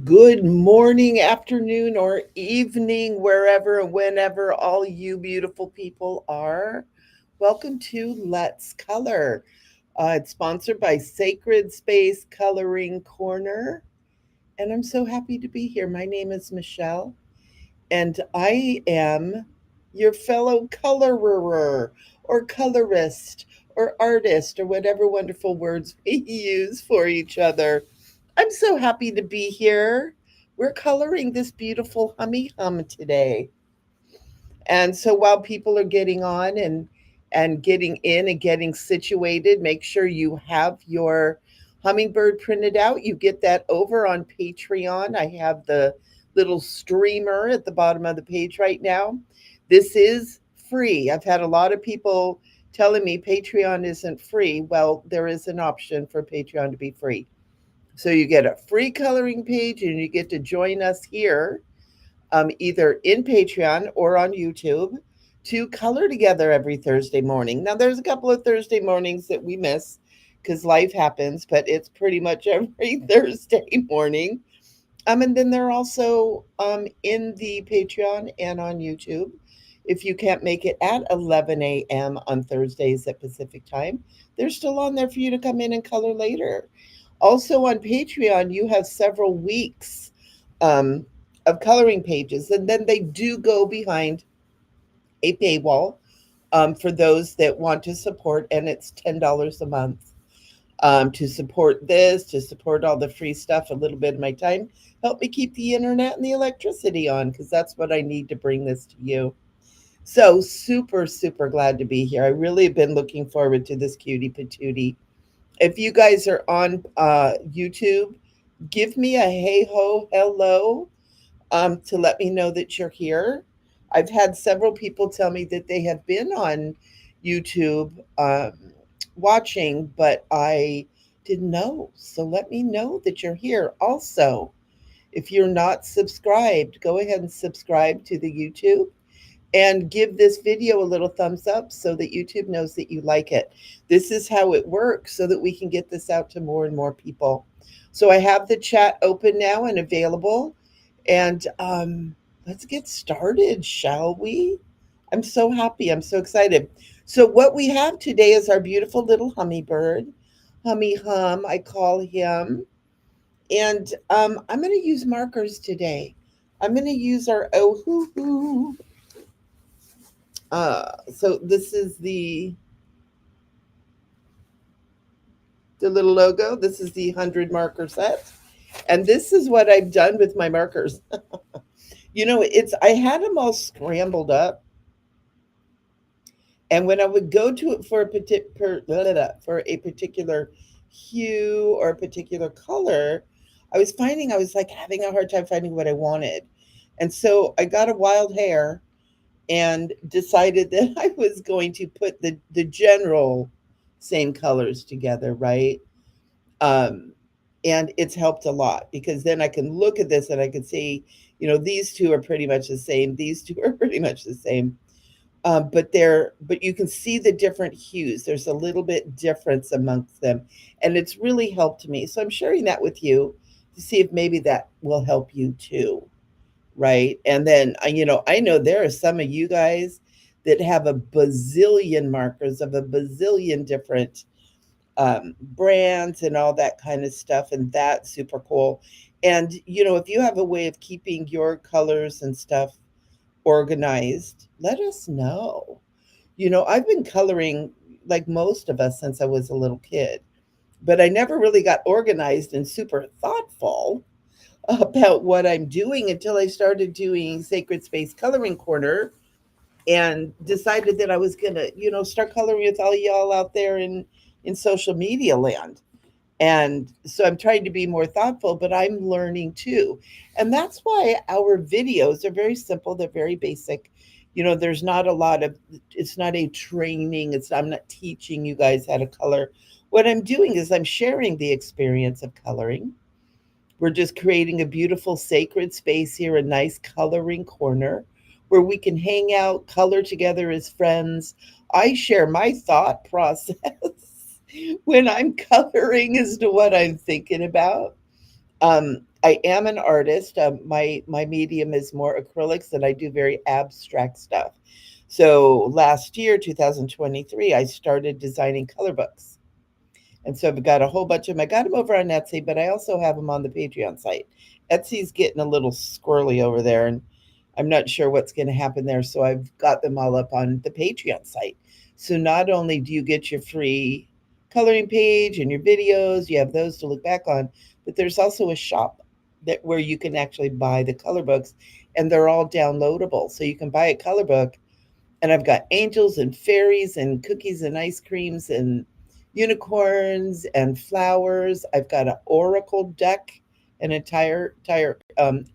Good morning, afternoon, or evening, wherever and whenever all you beautiful people are. Welcome to Let's Color. It's sponsored by Sacred Space Coloring Corner, and I'm so happy to be here. My name is Michele, and I am your fellow colorer or colorist or artist or whatever wonderful words we use for each other. I'm so happy to be here. We're coloring this beautiful hummy hum today. And so while people are getting on and getting in and getting situated, make sure you have your hummingbird printed out. You get that over on Patreon. I have the little streamer at the bottom of the page right now. This is free. I've had a lot of people telling me Patreon isn't free. Well, there is an option for Patreon to be free. So you get a free coloring page and you get to join us here, either in Patreon or on YouTube, to color together every Thursday morning. Now, there's a couple of Thursday mornings that we miss because life happens, but it's pretty much every Thursday morning. And then they're also in the Patreon and on YouTube. If you can't make it at 11 a.m. on Thursdays at Pacific time, they're still on there for you to come in and color later. Also on Patreon, you have several weeks um, of coloring pages, and then they do go behind a paywall for those that want to support, and it's $10 a month to support this, to support all the free stuff, a little bit of my time. Help me keep the internet and the electricity on because that's what I need to bring this to you. So, super, super glad to be here. I really have been looking forward to this cutie patootie. If you guys are on YouTube, give me a hey ho hello to let me know that you're here. I've had several people tell me that they have been on YouTube watching, but I didn't know. So let me know that you're here. Also, if you're not subscribed, go ahead and subscribe to the YouTube and give this video a little thumbs up so that YouTube knows that you like it. This is how it works so that we can get this out to more and more people. So I have the chat open now and available. And let's get started, shall we? I'm so happy. I'm so excited. So, what we have today is our beautiful little hummingbird, Hummy Hum, I call him. And I'm going to use markers today. I'm going to use our oh hoo hoo. So this is the little logo. This is the 100 marker set. And this is what I've done with my markers. It's I had them all scrambled up, and when I would go to it for a particular hue or a particular color, I was finding I was like having a hard time finding what I wanted. And so I got a wild hair and decided that I was going to put the general same colors together, right? Um, and it's helped a lot because then I can look at this and I can see, these two are pretty much the same. These two are pretty much the same. But you can see the different hues. There's a little bit difference amongst them, and it's really helped me. So I'm sharing that with you to see if maybe that will help you too, right? And then I know there are some of you guys that have a bazillion markers of a bazillion different brands and all that kind of stuff, and that's super cool. And if you have a way of keeping your colors and stuff organized, let us know. I've been coloring like most of us since I was a little kid, but I never really got organized and super thoughtful about what I'm doing until I started doing Sacred Space Coloring Corner and decided that I was going to, start coloring with all y'all out there in social media land. And so I'm trying to be more thoughtful, but I'm learning too. And that's why our videos are very simple, they're very basic. There's not a lot of it's not a training, I'm not teaching you guys how to color. What I'm doing is I'm sharing the experience of coloring. We're just creating a beautiful sacred space here, a nice coloring corner where we can hang out, color together as friends. I share my thought process when I'm coloring as to what I'm thinking about. I am an artist. My medium is more acrylics, and I do very abstract stuff. So last year, 2023, I started designing color books. And so I've got a whole bunch of them. I got them over on Etsy, but I also have them on the Patreon site. Etsy's getting a little squirrely over there, and I'm not sure what's going to happen there. So I've got them all up on the Patreon site. So not only do you get your free coloring page and your videos, you have those to look back on, but there's also a shop that where you can actually buy the color books, and they're all downloadable. So you can buy a color book, and I've got angels and fairies and cookies and ice creams and unicorns and flowers. I've got an oracle deck, an entire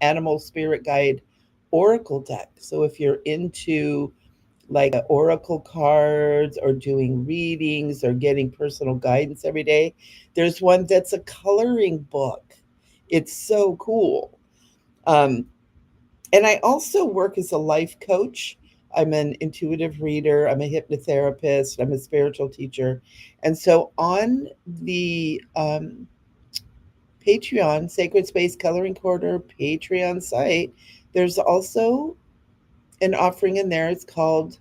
animal spirit guide oracle deck. So if you're into like oracle cards or doing readings or getting personal guidance every day, there's one that's a coloring book. It's so cool. Um, and I also work as a life coach. I'm an intuitive reader. I'm a hypnotherapist. I'm a spiritual teacher. And so on the Patreon, Sacred Space Coloring Corner Patreon site, there's also an offering in there. It's called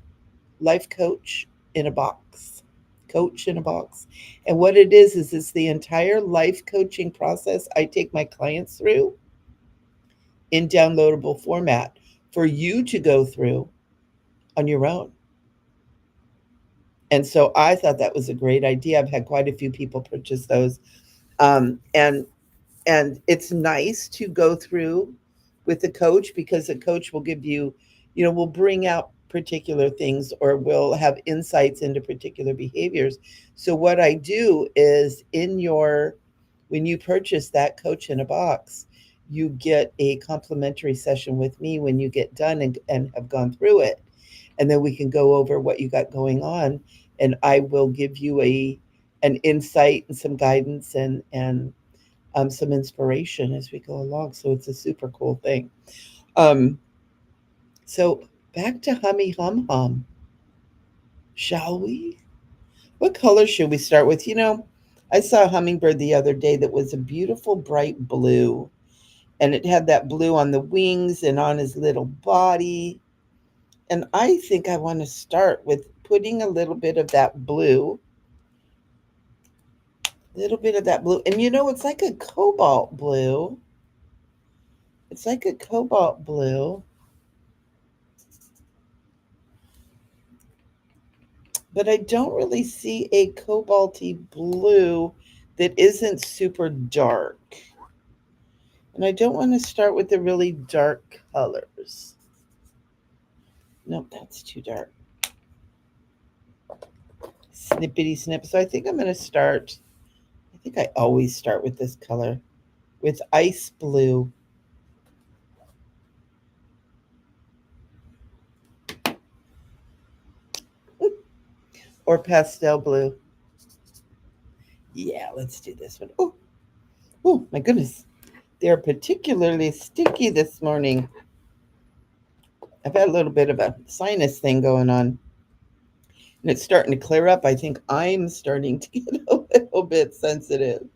Life Coach in a Box. Coach in a Box. And what it is it's the entire life coaching process I take my clients through in downloadable format for you to go through on your own. And so I thought that was a great idea. I've had quite a few people purchase those. Um, and and it's nice to go through with a coach because a coach will give you, will bring out particular things or will have insights into particular behaviors. So what I do is when you purchase that coach in a box, you get a complimentary session with me when you get done and have gone through it. And then we can go over what you got going on, and I will give you an insight and some guidance and some inspiration as we go along. So it's a super cool thing. Um, so back to Hummy Hum Hum, shall we? What color should we start with? I saw a hummingbird the other day that was a beautiful bright blue, and it had that blue on the wings and on his little body. And I think I want to start with putting a little bit of that blue. And it's like a cobalt blue. It's like a cobalt blue, but I don't really see a cobalty blue that isn't super dark. And I don't want to start with the really dark colors. Nope, that's too dark. Snippity snip. So I think I'm going to start, I think I always start with this color, with ice blue. Or pastel blue. Yeah, let's do this one. Oh, my goodness. They're particularly sticky this morning. I've had a little bit of a sinus thing going on, and it's starting to clear up. I think I'm starting to get a little bit sensitive.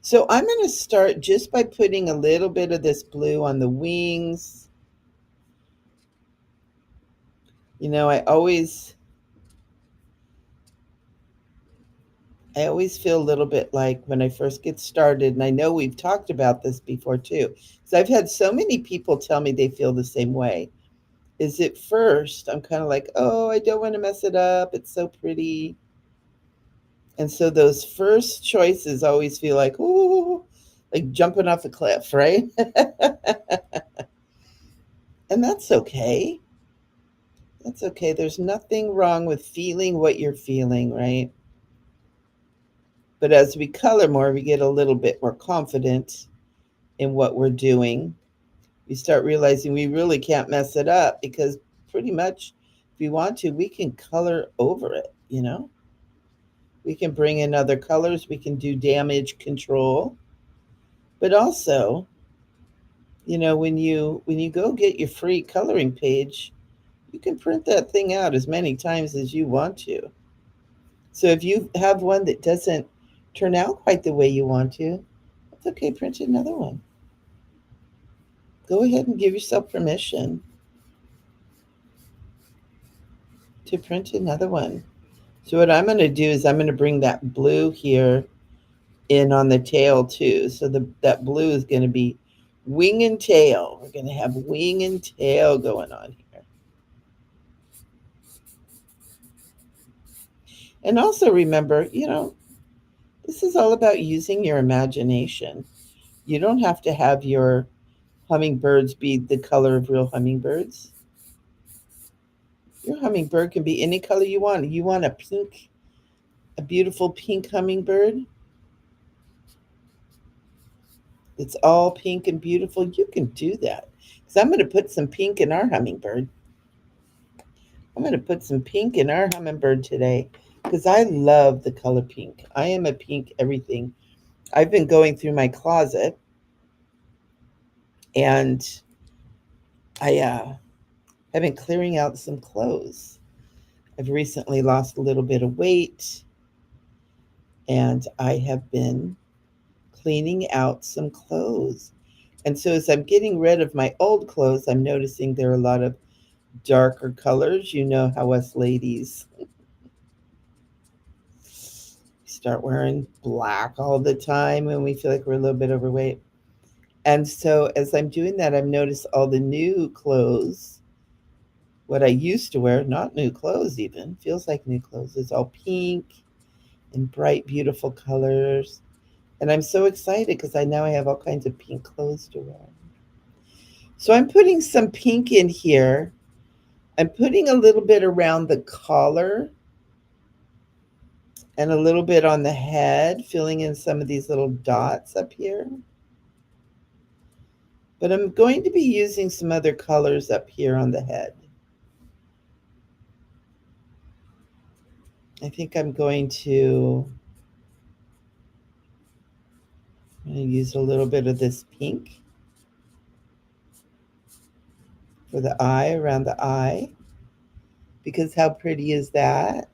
So I'm going to start just by putting a little bit of this blue on the wings. I always feel a little bit like when I first get started, and I know we've talked about this before too, because I've had so many people tell me they feel the same way. Is at first I'm kind of like, oh, I don't want to mess it up. It's so pretty. And so those first choices always feel like, ooh, like jumping off a cliff, right? And that's okay. That's okay. There's nothing wrong with feeling what you're feeling, right? But as we color more, we get a little bit more confident in what we're doing. We start realizing we really can't mess it up because pretty much if we want to, we can color over it. We can bring in other colors, we can do damage control. But also, when you go get your free coloring page, you can print that thing out as many times as you want to. So if you have one that doesn't turn out quite the way you want to, that's okay, print another one. go ahead and give yourself permission to print another one. So what I'm going to do is I'm going to bring that blue here in on the tail too. So that blue is going to be wing and tail. We're going to have wing and tail going on here. And also remember, this is all about using your imagination. You don't have to have your hummingbirds be the color of real hummingbirds. Your hummingbird can be any color you want. You want a beautiful pink hummingbird that's all pink and beautiful. You can do that. Because I'm going to put some pink in our hummingbird. I'm going to put some pink in our hummingbird today because I love the color pink. I am a pink everything. I've been going through my closet and I have been clearing out some clothes. I've recently lost a little bit of weight and I have been cleaning out some clothes. And so as I'm getting rid of my old clothes, I'm noticing there are a lot of darker colors. You know how us ladies start wearing black all the time when we feel like we're a little bit overweight. And so as I'm doing that, I've noticed all the new clothes, what I used to wear, not new clothes even, feels like new clothes, is all pink and bright, beautiful colors. And I'm so excited because I now have all kinds of pink clothes to wear. So I'm putting some pink in here. I'm putting a little bit around the collar and a little bit on the head, filling in some of these little dots up here. But I'm going to be using some other colors up here on the head. I think I'm going to use a little bit of this pink for the eye, around the eye, because how pretty is that?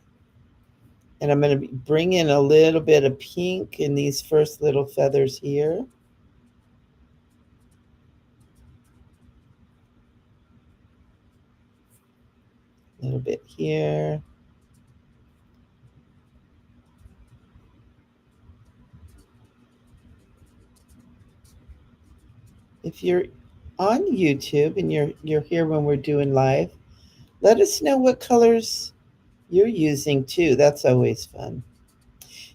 And I'm going to bring in a little bit of pink in these first little feathers here. A little bit here. If you're on YouTube and you're here when we're doing live, let us know what colors you're using too. That's always fun.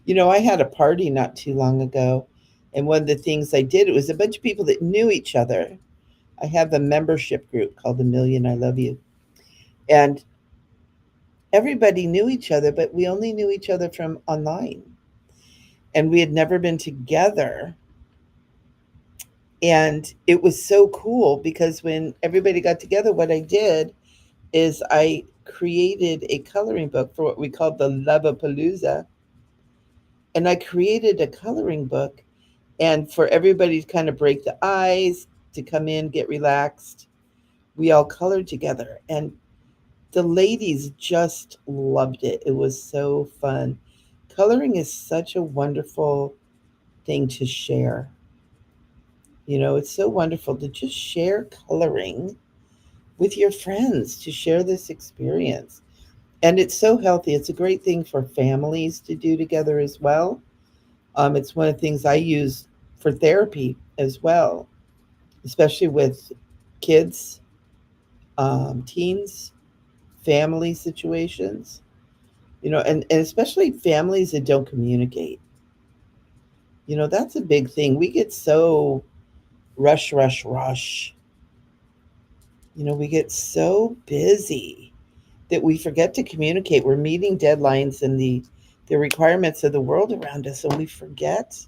I had a party not too long ago, and one of the things I did, it was a bunch of people that knew each other. I have a membership group called The Million I Love You. And everybody knew each other, but we only knew each other from online. And we had never been together. And it was so cool because when everybody got together, what I did is I created a coloring book for what we called the Lovapalooza. And I created a coloring book and for everybody to kind of break the ice, to come in, get relaxed. We all colored together. And the ladies just loved it. It was so fun. Coloring is such a wonderful thing to share. It's so wonderful to just share coloring with your friends, to share this experience. And it's so healthy. It's a great thing for families to do together as well. It's one of the things I use for therapy as well, especially with kids, teens, family situations, and especially families that don't communicate. That's a big thing. We get so rush, rush, rush. We get so busy that we forget to communicate. We're meeting deadlines and the requirements of the world around us, and we forget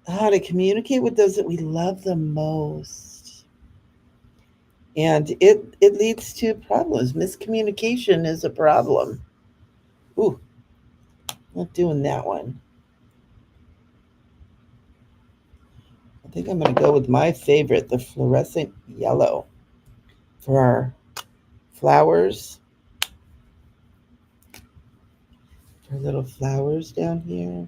how to communicate with those that we love the most. And it leads to problems. Miscommunication is a problem. Ooh, not doing that one. I think I'm going to go with my favorite, the fluorescent yellow, for our flowers. For little flowers down here.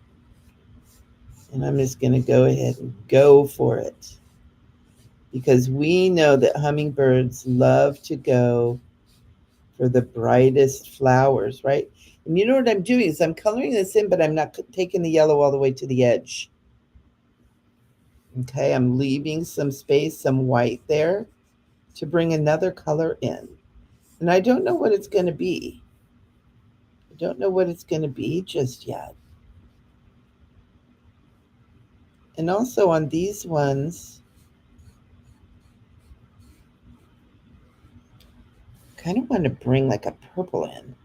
And I'm just going to go ahead and go for it. because we know that hummingbirds love to go for the brightest flowers, right? And you know what I'm doing is I'm coloring this in, but I'm not taking the yellow all the way to the edge. Okay, I'm leaving some space, some white there to bring another color in. And I don't know what it's going to be. I don't know what it's going to be just yet. And also on these ones, kind of want to bring like a purple in.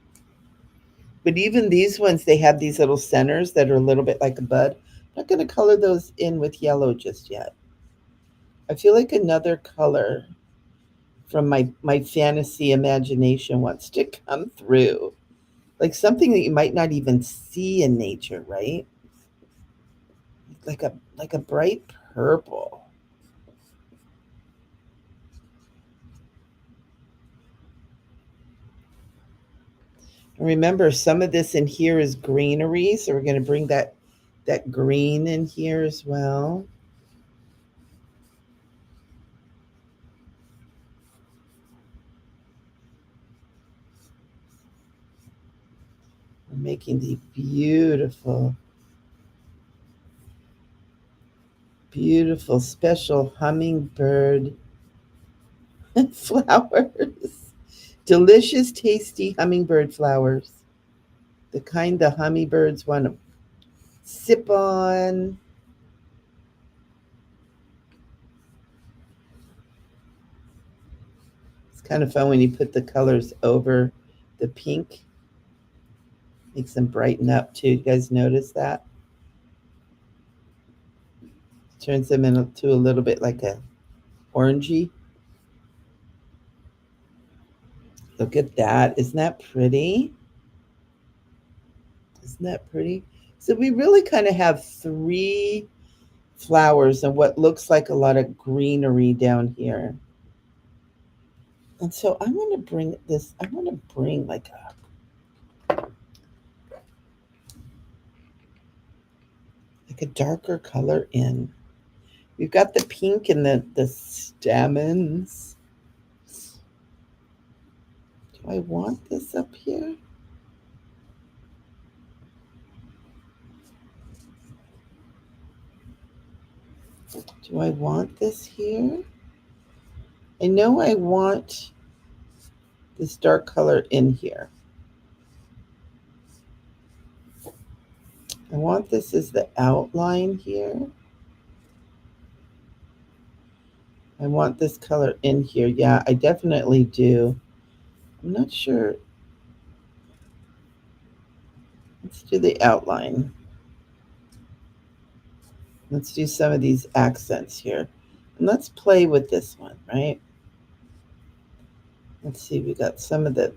But even these ones, they have these little centers that are a little bit like a bud. I'm not going to color those in with yellow just yet. I feel like another color from my fantasy imagination wants to come through. Like something that you might not even see in nature, right? Like a bright purple. And remember, some of this in here is greenery, so we're going to bring that green in here as well. We're making the beautiful, beautiful, special hummingbird flowers. Delicious, tasty hummingbird flowers. The kind the hummingbirds want to sip on. It's kind of fun when you put the colors over the pink. Makes them brighten up too. You guys notice that? Turns them into a little bit like a orangey. Look at that. Isn't that pretty? Isn't that pretty? So we really kind of have three flowers and what looks like a lot of greenery down here. And so I want to bring this, I want to bring like a darker color in. We've got the pink and the stamens. Do I want this up here? Do I want this here? I know I want this dark color in here. I want this as the outline here. I want this color in here. Yeah, I definitely do. I'm not sure. Let's do the outline. Let's do some of these accents here. And let's play with this one, right? Let's see, we got some of the,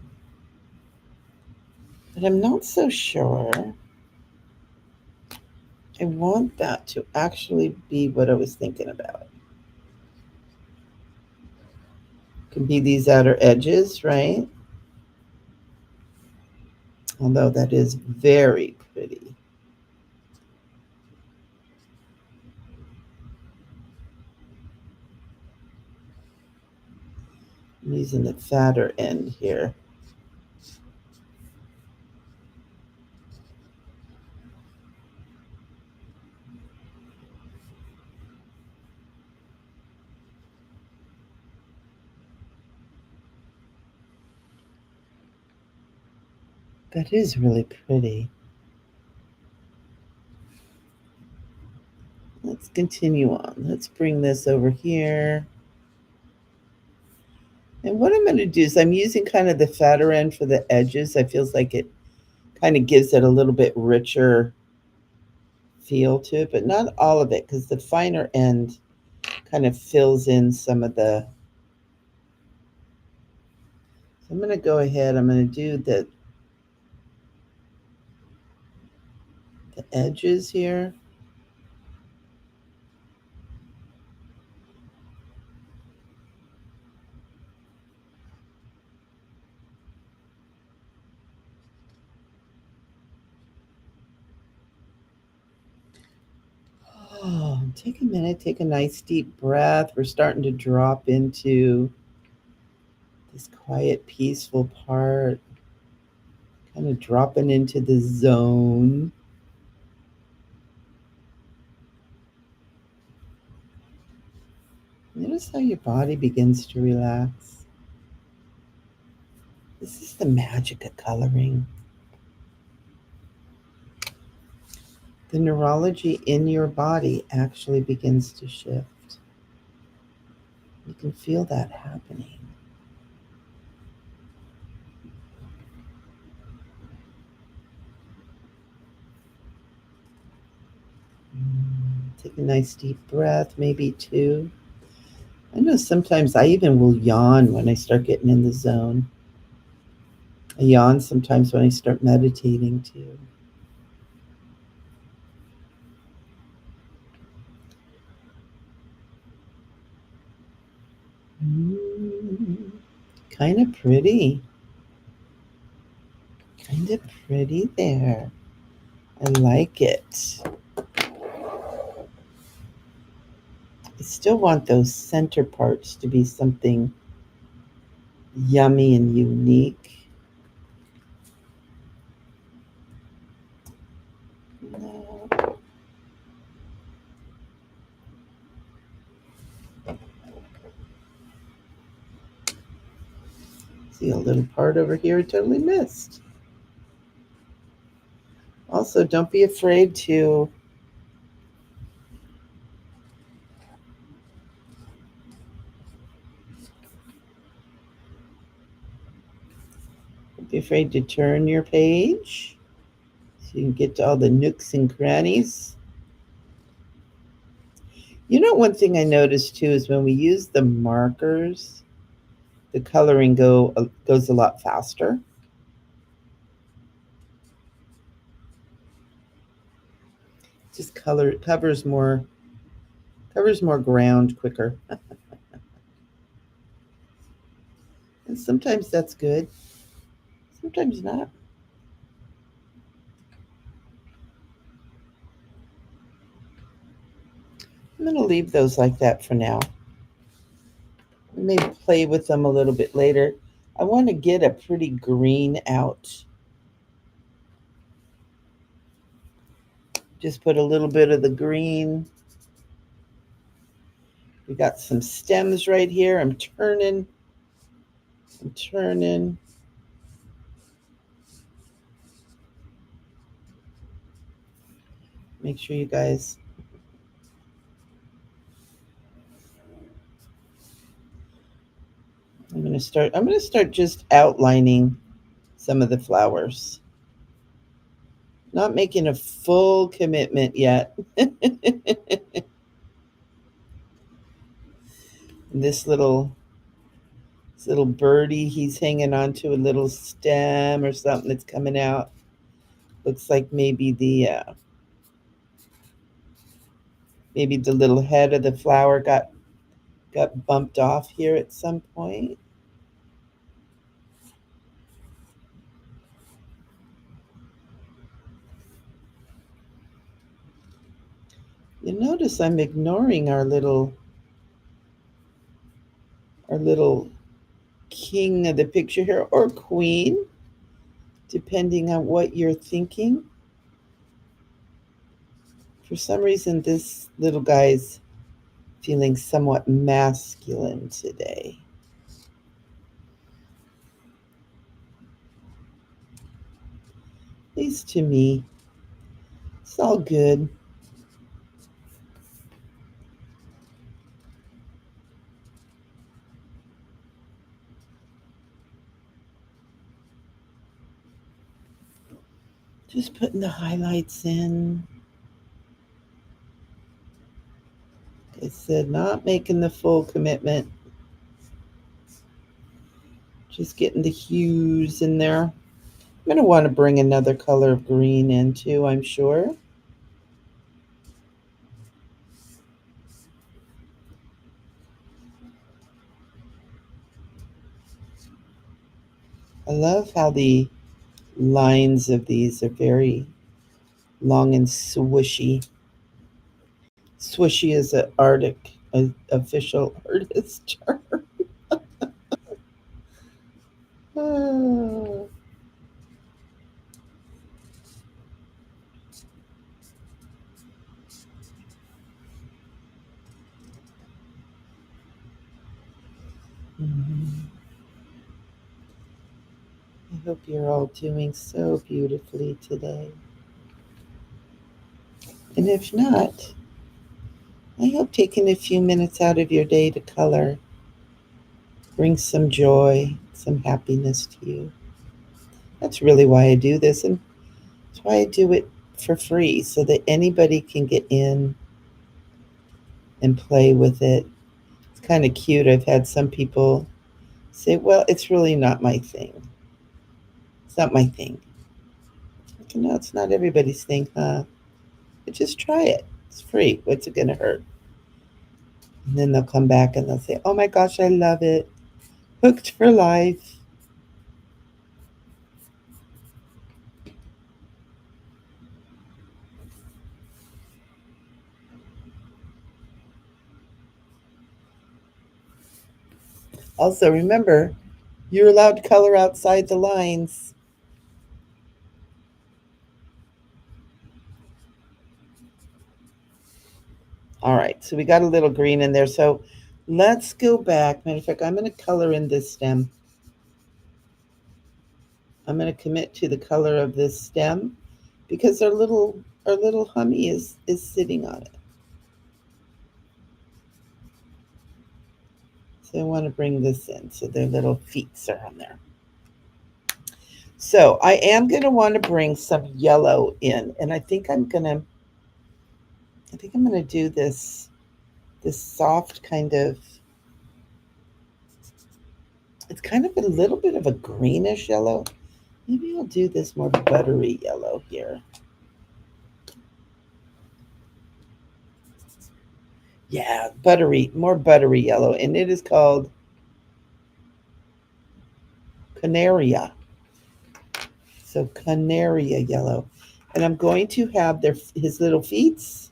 but I'm not so sure. I want that to actually be what I was thinking about. Could be these outer edges, right? Although that is very pretty. I'm using the fatter end here. That is really pretty. Let's continue on. Let's bring this over here. And what I'm going to do is I'm using kind of the fatter end for the edges. I feels like it kind of gives it a little bit richer feel to it, but not all of it because the finer end kind of fills in some of the. So I'm going to go ahead. I'm going to do the edges here. Oh, Take a minute, take a nice deep breath. We're starting to drop into this quiet, peaceful part, kind of dropping into the zone. Notice how your body begins to relax. This is the magic of coloring. The neurology in your body actually begins to shift. You can feel that happening. Take a nice deep breath, maybe two. I know sometimes I even will yawn when I start getting in the zone. I yawn sometimes when I start meditating too. Mm, kind of pretty. Kind of pretty there. I like it. I still want those center parts to be something yummy and unique. No. See a little part over here I totally missed. Also, don't be afraid to turn your page so you can get to all the nooks and crannies. You know, one thing I noticed too is when we use the markers, the coloring goes a lot faster. Just covers more ground quicker. And sometimes that's good, sometimes not. I'm going to leave those like that for now. Maybe play with them a little bit later. I want to get a pretty green out. Just put a little bit of the green. We got some stems right here. I'm turning. Make sure you guys. I'm going to start just outlining some of the flowers. Not making a full commitment yet. This little birdie, he's hanging onto a little stem or something that's coming out. Looks like maybe the little head of the flower got bumped off here at some point. You notice I'm ignoring our little king of the picture here, or queen, depending on what you're thinking. For some reason, this little guy's feeling somewhat masculine today. At least to me. It's all good. Just putting the highlights in. Like I said, not making the full commitment. Just getting the hues in there. I'm going to want to bring another color of green in too, I'm sure. I love how the lines of these are very long and swishy. Swishy is an Arctic official artist chart. Oh. Mhm. I hope you're all doing so beautifully today. And if not, I hope taking a few minutes out of your day to color brings some joy, some happiness to you. That's really why I do this, and that's why I do it for free so that anybody can get in and play with it. It's kind of cute. I've had some people say, well, it's really not my thing. It's not my thing. Like, no, it's not everybody's thing, huh? But just try it. It's free. What's it going to hurt? And then they'll come back and they'll say, oh my gosh, I love it. Hooked for life. Also, remember, you're allowed to color outside the lines. All right, so we got a little green in there. So let's go back. Matter of fact, I'm going to color in this stem. I'm going to commit to the color of this stem because our little hummy is sitting on it. So I want to bring this in so their little feet are on there. So I am going to want to bring some yellow in, and I think I'm gonna do this soft kind of. It's kind of a little bit of a greenish yellow. Maybe I'll do this more buttery yellow here. Yeah, more buttery yellow, and it is called Canaria. So Canaria yellow, and I'm going to have his little feet.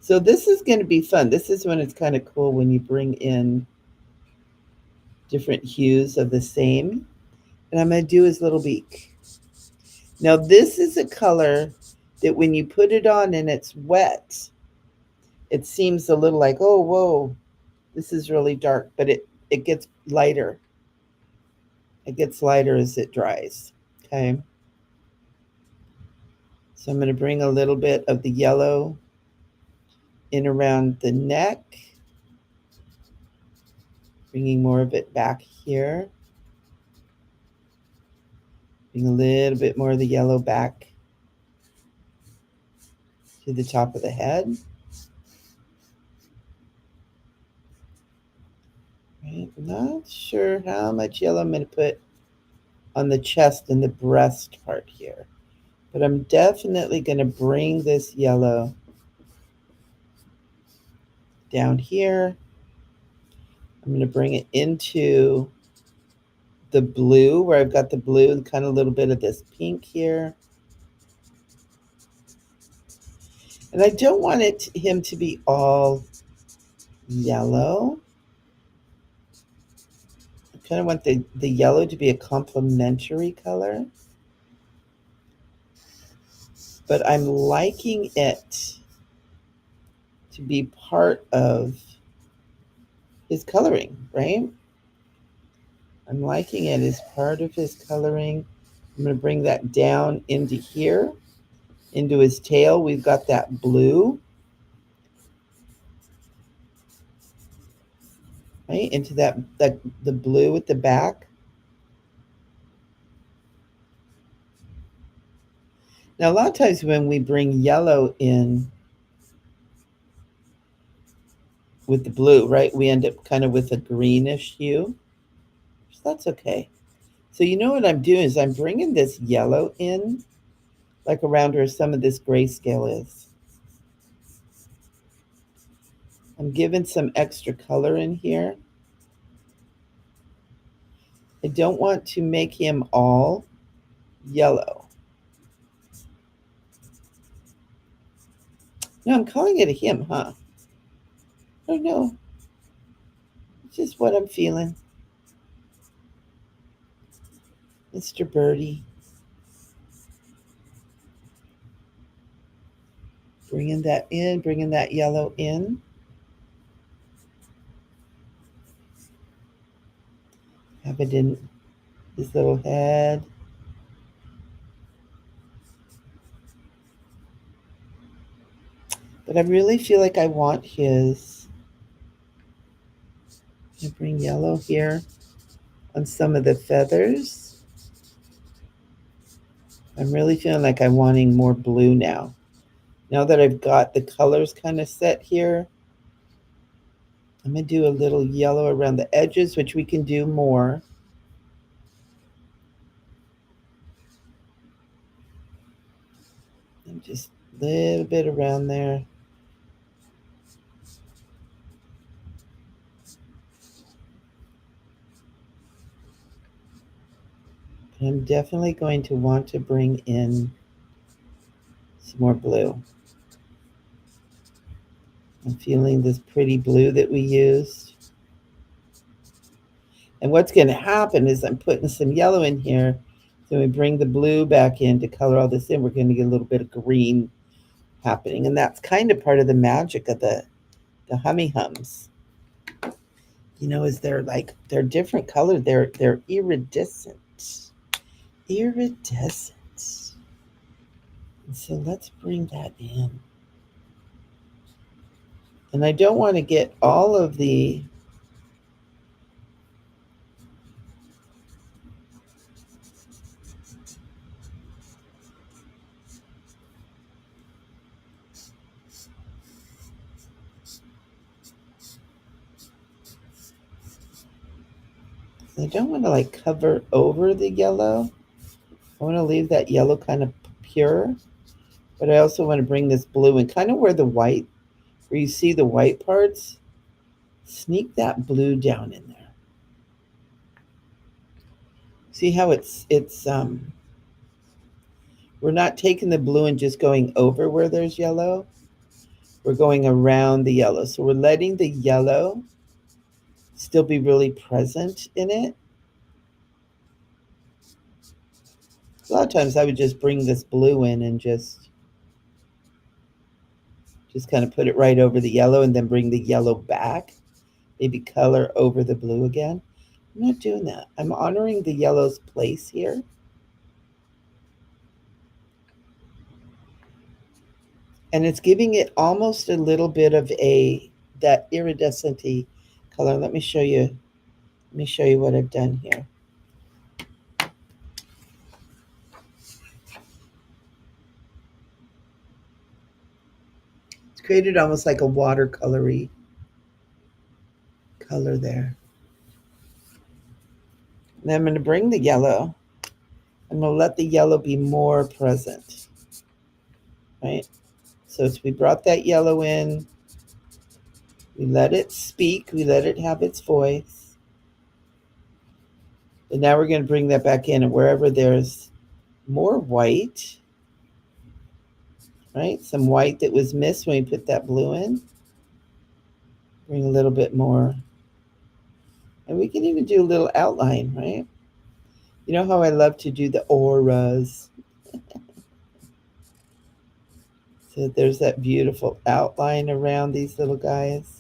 So this is going to be fun. This is when it's kind of cool when you bring in different hues of the same. And I'm going to do his little beak. Now this is a color that when you put it on and it's wet, it seems a little like, oh, whoa, this is really dark, but it gets lighter. It gets lighter as it dries. Okay. So I'm going to bring a little bit of the yellow in around the neck, bringing more of it back here. Bring a little bit more of the yellow back to the top of the head. Right. Not sure how much yellow I'm going to put on the chest and the breast part here, but I'm definitely going to bring this yellow down here. I'm going to bring it into the blue where I've got the blue and kind of a little bit of this pink here. And I don't want him to be all yellow. I kind of want the yellow to be a complementary color. But I'm liking it to be part of his coloring, right? I'm liking it as part of his coloring. I'm going to bring that down into here, into his tail. We've got that blue, right? Into that the blue at the back. Now, a lot of times when we bring yellow in with the blue, right, we end up kind of with a greenish hue. So that's okay. So you know what I'm doing is I'm bringing this yellow in, like around where some of this grayscale is. I'm giving some extra color in here. I don't want to make him all yellow. No, I'm calling it a him, huh? I don't know. It's just what I'm feeling. Mr. Birdie. Bringing that in, bringing that yellow in. Have it in his little head. But I really feel like I want his. I bring yellow here on some of the feathers. I'm really feeling like I'm wanting more blue now. Now that I've got the colors kind of set here, I'm going to do a little yellow around the edges, which we can do more. And just a little bit around there. I'm definitely going to want to bring in some more blue. I'm feeling this pretty blue that we used. And what's going to happen is I'm putting some yellow in here. So we bring the blue back in to color all this in. We're going to get a little bit of green happening. And that's kind of part of the magic of the hummy hums. You know, is they're different color. They're iridescent. Iridescent. And so let's bring that in. And I don't want to get all of the I don't want to like cover over the yellow. I want to leave that yellow kind of pure, but I also want to bring this blue in kind of where you see the white parts, sneak that blue down in there. See how we're not taking the blue and just going over where there's yellow. We're going around the yellow. So we're letting the yellow still be really present in it. A lot of times I would just bring this blue in and just kind of put it right over the yellow and then bring the yellow back. Maybe color over the blue again. I'm not doing that. I'm honoring the yellow's place here. And it's giving it almost a little bit of that iridescent-y color. Let me show you what I've done here. It's created almost like a watercolory color there. And I'm going to bring the yellow. I'm going to let the yellow be more present. Right? So as we brought that yellow in, we let it speak, we let it have its voice. And now we're going to bring that back in, and wherever there's more white, right? Some white that was missed when we put that blue in. Bring a little bit more. And we can even do a little outline, right? You know how I love to do the auras. So there's that beautiful outline around these little guys.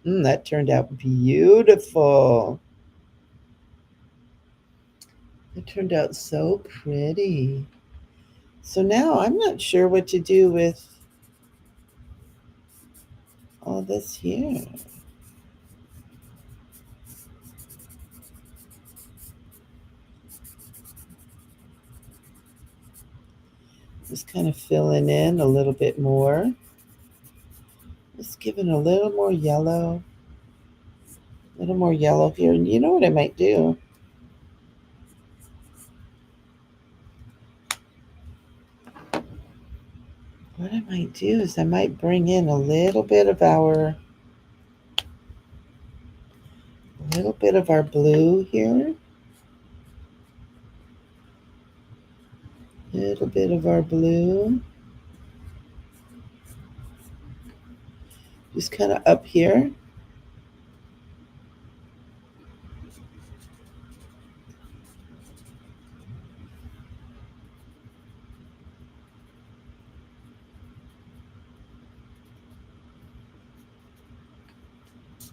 That turned out beautiful. It turned out so pretty. So now I'm not sure what to do with all this here. Just kind of filling in a little bit more. Just giving a little more yellow. A little more yellow here. And you know what I might do? What I might do is I might bring in a little bit of our blue here. A little bit of our blue. Just kind of up here.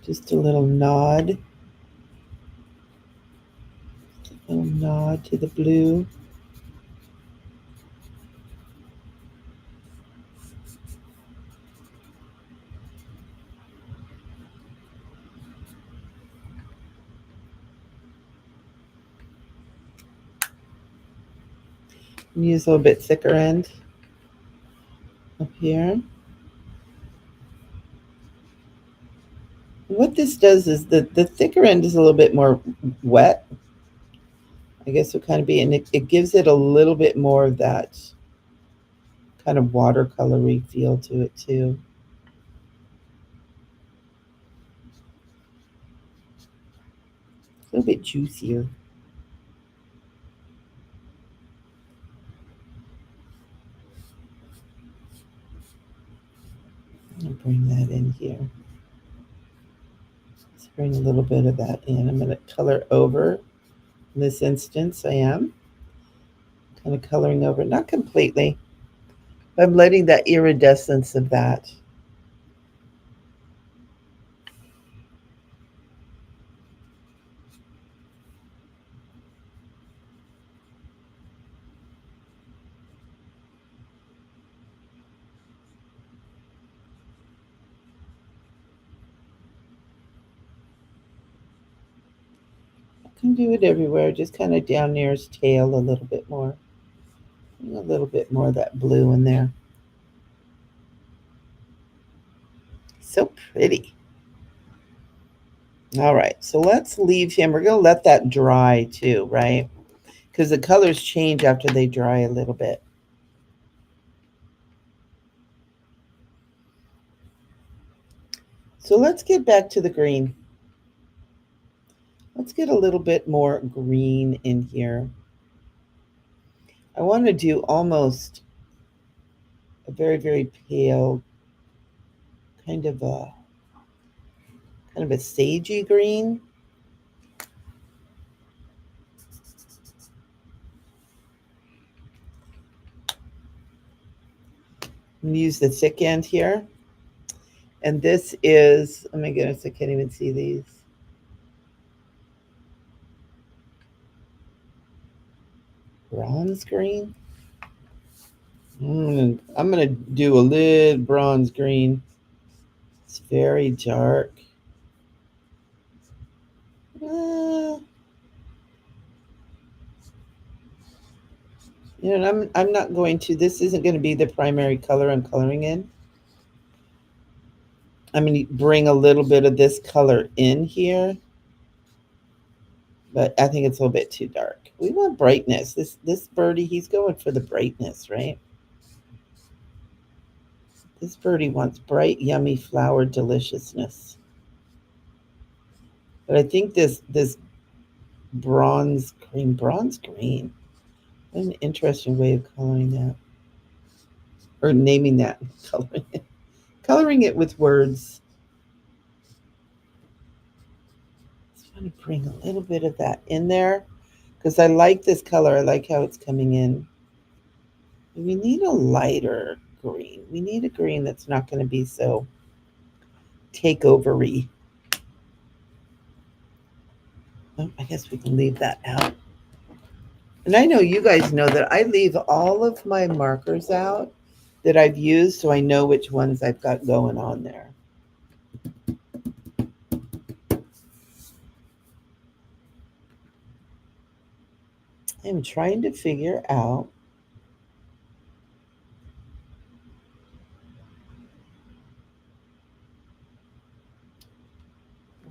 Just a little nod to the blue. Use a little bit thicker end up here. What this does is the thicker end is a little bit more wet. I guess it would kind of be, and it gives it a little bit more of that kind of watercolory feel to it too. A little bit juicier. I'll bring that in here. Let's bring a little bit of that in. I'm going to color over. In this instance, I am kind of coloring over, not completely. I'm letting that iridescence of that. I can do it everywhere, just kind of down near his tail a little bit more. A little bit more of that blue in there. So pretty. All right, so let's leave him. We're going to let that dry too, right? Because the colors change after they dry a little bit. So let's get back to the green. Let's get a little bit more green in here. I want to do almost a very, very pale, kind of a sagey green. I'm going to use the thick end here. And this is, oh my goodness, I can't even see these. Bronze green. I'm gonna do a little bronze green. It's very dark. You know, I'm not going to. This isn't going to be the primary color I'm coloring in. I'm going to bring a little bit of this color in here, but I think it's a little bit too dark. We want brightness. This birdie, he's going for the brightness, right? This birdie wants bright, yummy flower deliciousness. But I think this bronze green, what an interesting way of coloring that, or naming that, coloring it with words. Just want to bring a little bit of that in there because I like this color. I like how it's coming in. We need a lighter green. We need a green that's not going to be so takeover-y. Oh, I guess we can leave that out. And I know you guys know that I leave all of my markers out that I've used so I know which ones I've got going on there. I'm trying to figure out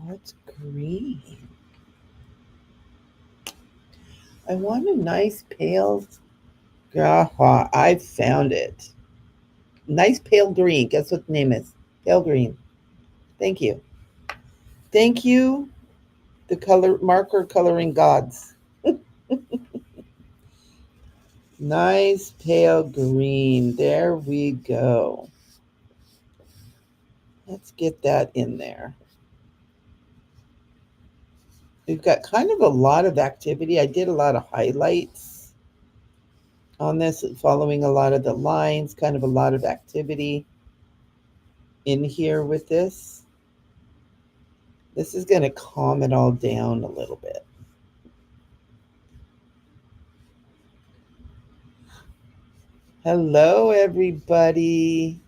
what's green. I want a nice pale. I found it. Nice pale green. Guess what the name is? Pale green. Thank you. Thank you, the color marker coloring gods. Nice pale green. There we go. Let's get that in there. We've got kind of a lot of activity. I did a lot of highlights on this, following a lot of the lines, kind of a lot of activity in here with this. This is going to calm it all down a little bit. Hello, everybody.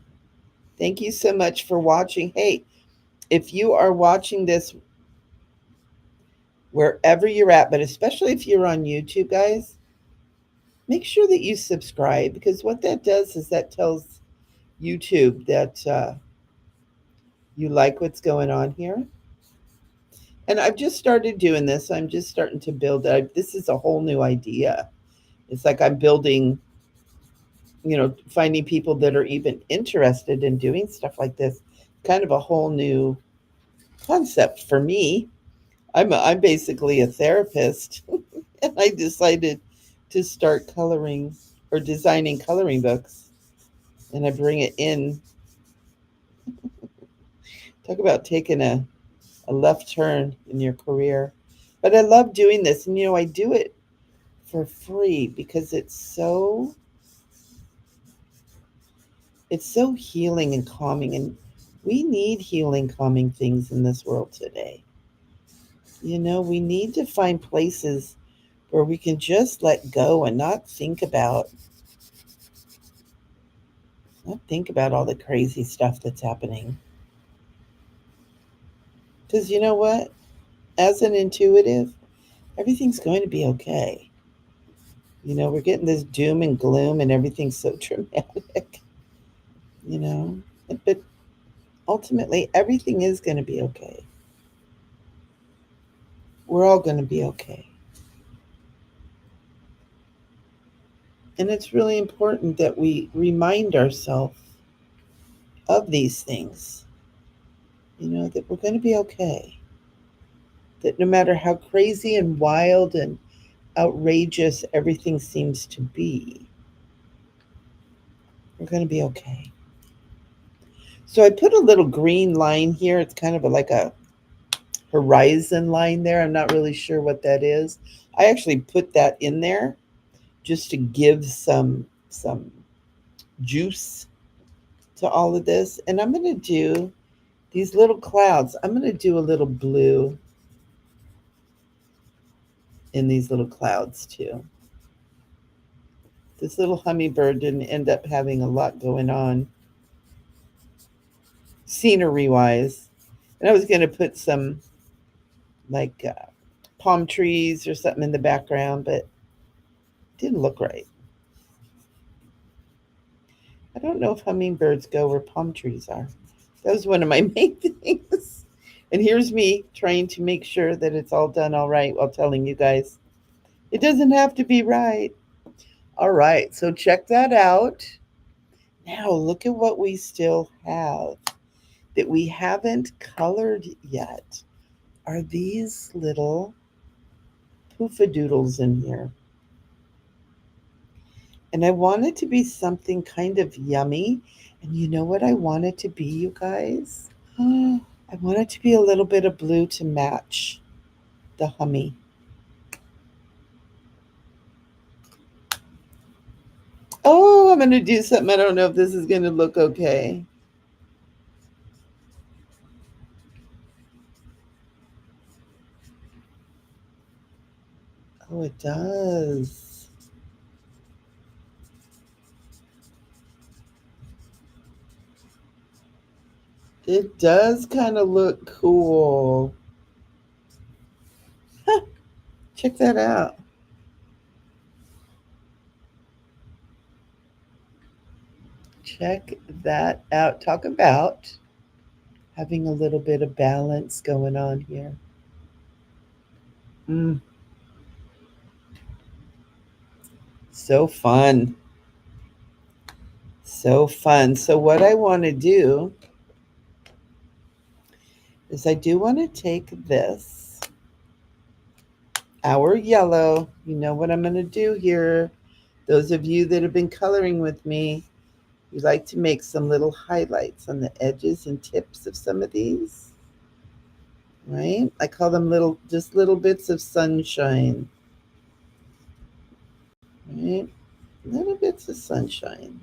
Thank you so much for watching. Hey, if you are watching this wherever you're at, but especially if you're on YouTube, guys, make sure that you subscribe, because what that does is that tells YouTube that you like what's going on here. And I've just started doing this. I'm just starting to build it. This is a whole new idea. It's like I'm building, finding people that are even interested in doing stuff like this. Kind of a whole new concept for me. I'm basically a therapist, and I decided to start coloring or designing coloring books, and I bring it in. Talk about taking a left turn in your career. But I love doing this, and I do it for free because it's so healing and calming, and we need healing, calming things in this world today. We need to find places where we can just let go and not think about all the crazy stuff that's happening. Because you know what? As an intuitive, everything's going to be okay. We're getting this doom and gloom and everything's so dramatic, you know, but ultimately, everything is going to be okay. We're all going to be okay. And it's really important that we remind ourselves of these things, that we're going to be okay. That no matter how crazy and wild and outrageous everything seems to be, we're going to be okay. So I put a little green line here. It's kind of like a horizon line there. I'm not really sure what that is. I actually put that in there just to give some juice to all of this. And I'm going to do these little clouds. I'm going to do a little blue in these little clouds too. This little hummingbird didn't end up having a lot going on scenery wise. And I was going to put some like palm trees or something in the background, but it didn't look right. I don't know if hummingbirds go where palm trees are. That was one of my main things. And here's me trying to make sure that it's all done all right while telling you guys it doesn't have to be right. All right, so check that out. Now look at what we still have that we haven't colored yet. Are these little poofadoodles in here? And I want it to be something kind of yummy. And you know what I want it to be, you guys? I want it to be a little bit of blue to match the hummy. Oh, I'm going to do something. I don't know if this is going to look okay. Oh, it does. It does kind of look cool. Huh, check that out. Check that out. Talk about having a little bit of balance going on here. Mm, so fun. So fun. So, what I want to do is I do want to take this, our yellow. You know what I'm going to do here. Those of you that have been coloring with me, We like to make some little highlights on the edges and tips of some of these, right? I call them just little bits of sunshine, right? Little bits of sunshine.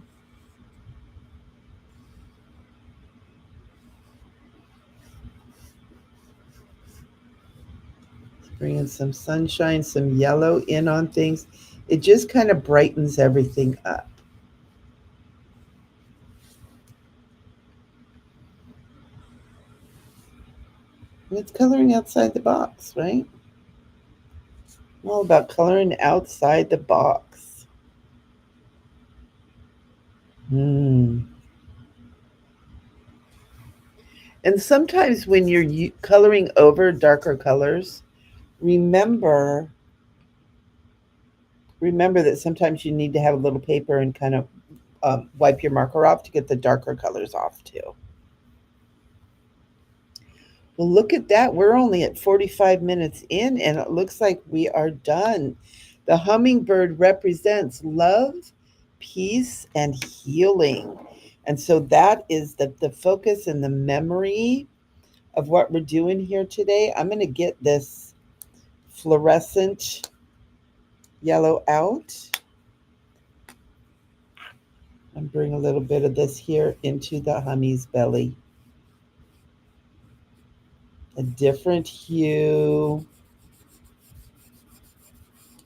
Bringing some sunshine, some yellow in on things. It just kind of brightens everything up. And it's coloring outside the box, right? All about coloring outside the box. Hmm. And sometimes when you're coloring over darker colors, remember remember that sometimes you need to have a little paper and kind of wipe your marker off to get the darker colors off too. Well, look at that. We're only at 45 minutes in, and it looks like we are done. The hummingbird represents love, peace, and healing. And so that is the focus and the memory of what we're doing here today. I'm going to get this fluorescent yellow out and bring a little bit of this here into the hummy's belly. A different hue,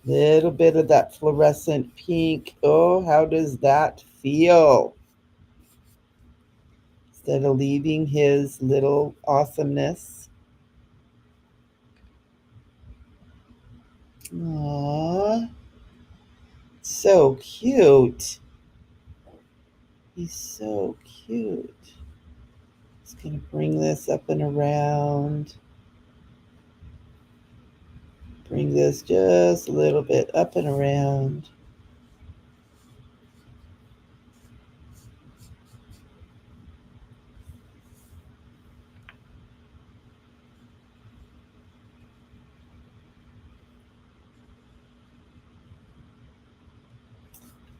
little bit of that fluorescent pink. Oh, how does that feel? Instead of leaving his little awesomeness. Aww, so cute. He's so cute. Just gonna bring this up and around. Bring this just a little bit up and around.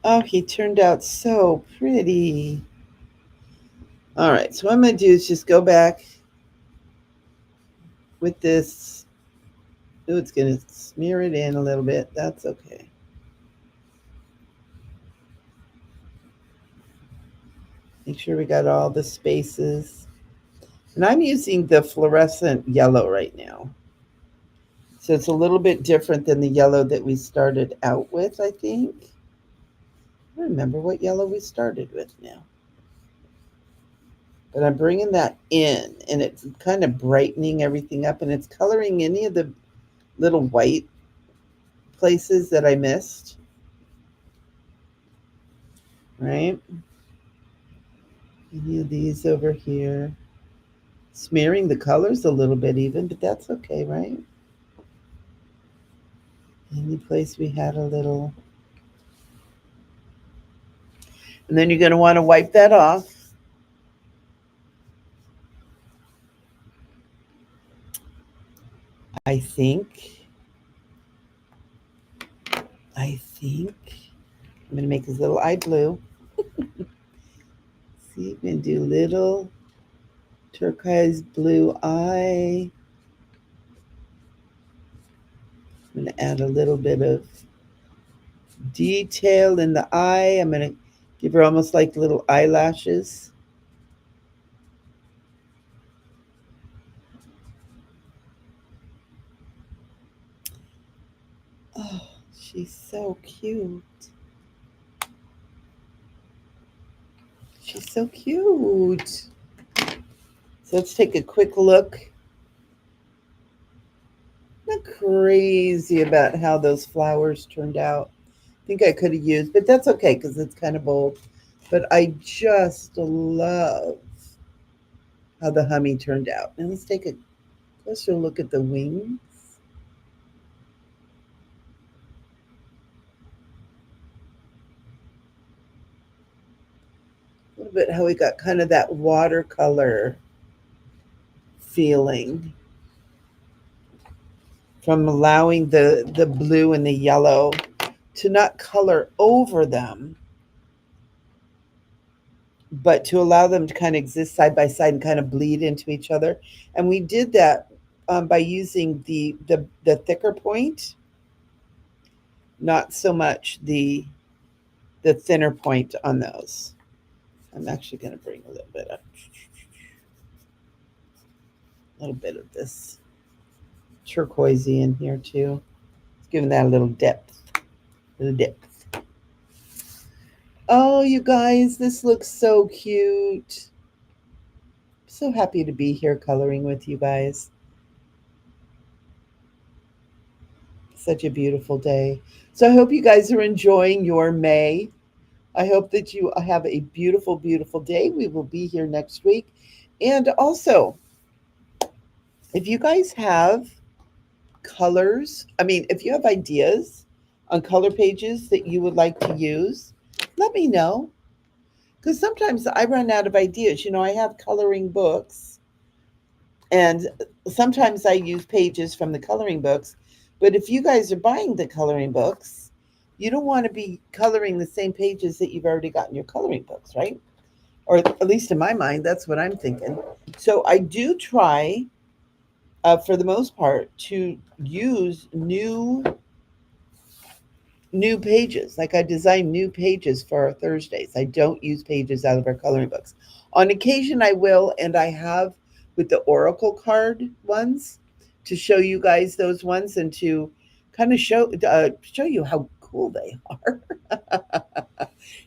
Oh, he turned out so pretty. All right, so what I'm going to do is just go back with this. Oh, it's going to smear it in a little bit. That's okay. Make sure we got all the spaces. And I'm using the fluorescent yellow right now. So it's a little bit different than the yellow that we started out with, I think. I don't remember what yellow we started with now. But I'm bringing that in, and it's kind of brightening everything up, and it's coloring any of the little white places that I missed. Right? Any of these over here. Smearing the colors a little bit even, but that's okay, right? Any place we had a little. And then you're going to want to wipe that off. I think I'm going to make this little eye blue. See, I'm going to do little turquoise blue eye. I'm going to add a little bit of detail in the eye. I'm going to give her almost like little eyelashes. Oh, she's so cute. She's so cute. So let's take a quick look. I'm not crazy about how those flowers turned out. I think I could have used, but that's okay because it's kind of bold. But I just love how the hummy turned out. And let's take a closer look at the wings. A little bit how we got kind of that watercolor feeling from allowing the blue and the yellow to not color over them, but to allow them to kind of exist side by side and kind of bleed into each other. And we did that by using the thicker point, not so much the thinner point on those. I'm actually going to bring a little bit of this turquoisey in here too. It's giving that a little depth, little depth. Oh, you guys, this looks so cute. So happy to be here coloring with you guys. Such a beautiful day. So I hope you guys are enjoying your May. I hope that you have a beautiful, beautiful day. We will be here next week. And also, if you guys have colors, I mean, if you have ideas on color pages that you would like to use, let me know. Because sometimes I run out of ideas. I have coloring books, and sometimes I use pages from the coloring books. But if you guys are buying the coloring books, you don't want to be coloring the same pages that you've already got in your coloring books, right? Or at least in my mind, that's what I'm thinking. So I do try, for the most part, to use new pages. Like I design new pages for our Thursdays. I don't use pages out of our coloring books. On occasion, I will, and I have with the Oracle card ones to show you guys those ones and to kind of show you how cool they are.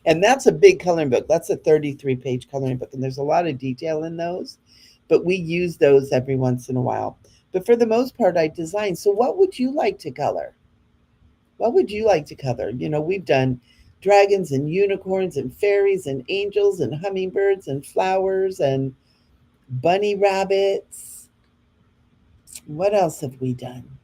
And that's a big coloring book. That's a 33-page coloring book, and there's a lot of detail in those. But we use those every once in a while. But for the most part, I design. So, what would you like to color? What would you like to color? We've done dragons and unicorns and fairies and angels and hummingbirds and flowers and bunny rabbits. What else have we done?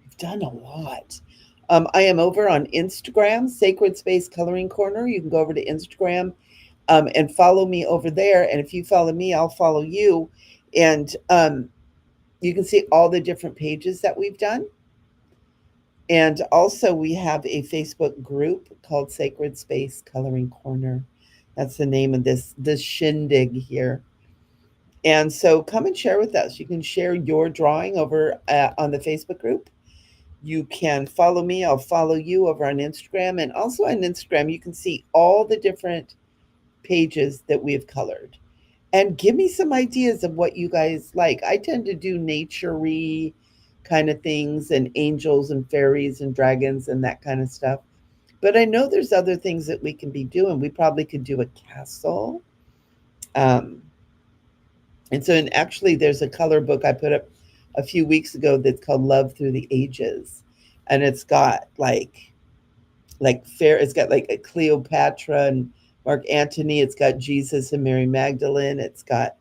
We've done a lot. I am over on Instagram, Sacred Space Coloring Corner. You can go over to Instagram and follow me over there. And if you follow me, I'll follow you. And you can see all the different pages that we've done. And also, we have a Facebook group called Sacred Space Coloring Corner. That's the name of this shindig here. And so, come and share with us. You can share your drawing over on the Facebook group. You can follow me. I'll follow you over on Instagram. And also on Instagram, you can see all the different pages that we have colored. And give me some ideas of what you guys like. I tend to do nature-y kind of things and angels and fairies and dragons and that kind of stuff. But I know there's other things that we can be doing. We probably could do a castle. Um, and actually, there's a color book I put up a few weeks ago that's called Love Through the Ages. And it's got it's got like a Cleopatra and Mark Antony. It's got Jesus and Mary Magdalene. It's got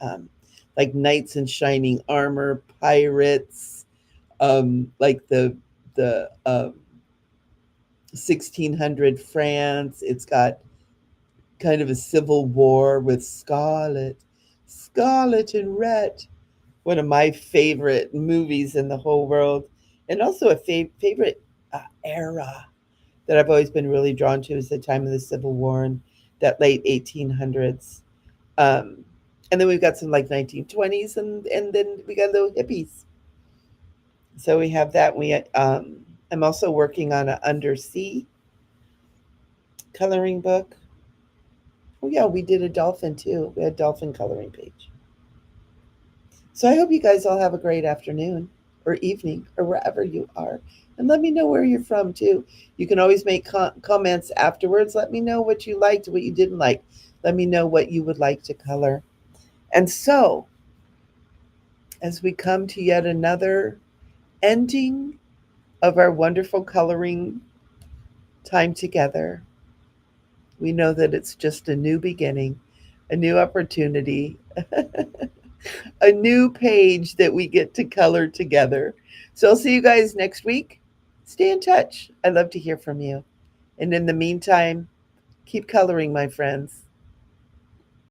like knights in shining armor, pirates, like the 1600 France. It's got kind of a civil war with Scarlet and Red, one of my favorite movies in the whole world, and also a favorite era that I've always been really drawn to is the time of the Civil War and that late 1800s. Um, and then we've got some like 1920s, and then we got little hippies. So we have that. I'm also working on an undersea coloring book. Oh yeah, we did a dolphin too. We had a dolphin coloring page. So I hope you guys all have a great afternoon or evening or wherever you are. And let me know where you're from too. You can always make comments afterwards. Let me know what you liked, what you didn't like. Let me know what you would like to color. And so, as we come to yet another ending of our wonderful coloring time together, we know that it's just a new beginning, a new opportunity, a new page that we get to color together. So I'll see you guys next week. Stay in touch. I love to hear from you. And in the meantime, keep coloring, my friends.